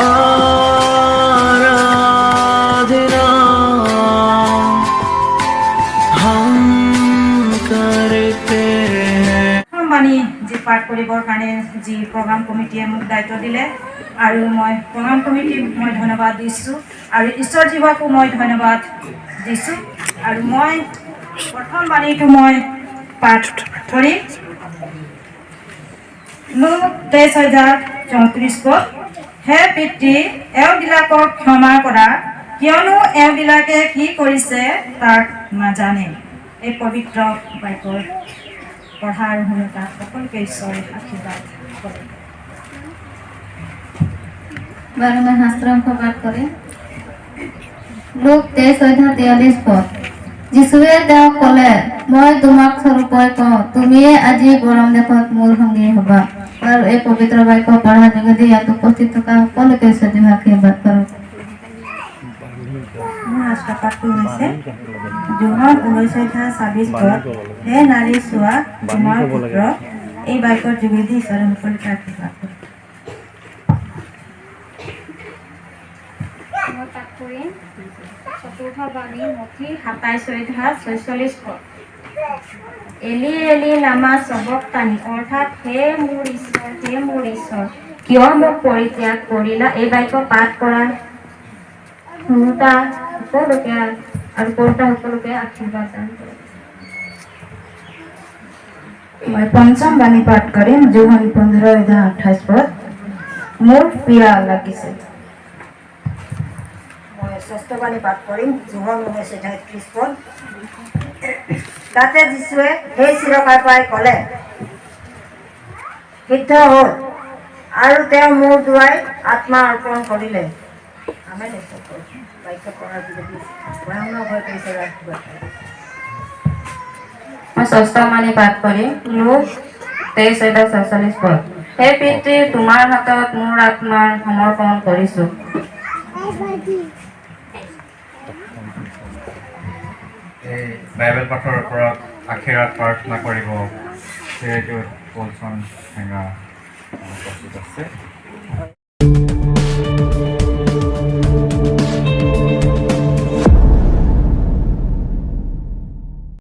आराधना हम करते हैं। বাণী যি পাঠ কৰিবৰ কাৰণে যি প্ৰগ্ৰাম কমিটিয়ে মোক দায়িত্ব দিলে আৰু মই প্ৰগ্ৰাম কমিটিক মই ধন্যবাদ দিছোঁ আৰু ঈশ্বৰ জীৱাকো মই ধন্যবাদ দিছোঁ আৰু মই প্ৰথম বাণীটো মই পাঠ কৰিম। লোক 23:34 পদ। হে পিতৃ, এওঁবিলাকক ক্ষমা কৰা, কিয়নো এওঁবিলাকে কি কৰিছে তাক নাজানে। এই পবিত্ৰ বাক্যৰ পঢ়া আৰু শুনোতা সকলোকে ঈশ্বৰে আশীৰ্বাদ কৰে। বাৰমে শাস্ত্ৰাংশ পাঠ কৰে। লোক 23:43 পদ। যীশুৱে তেওঁক ক'লে, মই তোমাক স্বৰূপে কওঁ, তুমিয়ে আজি গৰম দেশত মোৰ সংগী হ'বা। আৰু এই পবিত্ৰ বাক্য পঢ়াৰ যোগেদি ইয়াত উপস্থিত থকা সকলোকে ঈশ্বৰে আশীৰ্বাদ কৰক। পাঠটো হৈছে যোহন 19:26 পদ। হে নাৰী চোৱা তোমাৰ পুত্ৰ। এই বাক্যৰ যোগেদি ঈশ্বৰে সকলোকে আশীৰ্বাদ কৰে। মই পাঠ কৰিম চতুৰ্থ বাণী মঠি 27:46 পদ। এলি এলি লামা সবক্তানি, অৰ্থাৎ হে মোৰ ঈশ্বৰ কিয় মোক পৰিত্যাগ কৰিলা। এই বাক্য পাঠ কৰা শুনোতা সকলোকে আৰু কৰ্তা সকলোকে আশীৰ্বাদ দান কৰে। মই পঞ্চম বাণী পাঠ কৰিম যোহন 15:28 পদ। মোৰ পীড়া লাগিছে। মই ষষ্ঠ বাণী পাঠ কৰিম যোহন 19:33 পদ। তাতে যীশুৱে সেই চিৰকাৰ পাই ক'লে, সিদ্ধ হ'ল, আৰু তেওঁ মোৰ দ্বাৰাই আত্মা অৰ্পণ কৰিলে। আমেন। বাক্য পঢ়াৰ যোগেদি ভয়ানক হৈ পৰিছে ৰাষ্ট্ৰবাদ। মই ষষ্ঠ বাণী পাঠ কৰিম লোক 23:47 পদ। হে পিতৃ, তোমাৰ হাতত মোৰ আত্মাৰ সমৰ্পণ কৰিছো। এই বাইবেল পাঠৰ ওপৰত আশীৰ্বাদ প্ৰাৰ্থনা কৰিব শ্ৰীযুত পলচন হেঙা উপস্থিত আছে।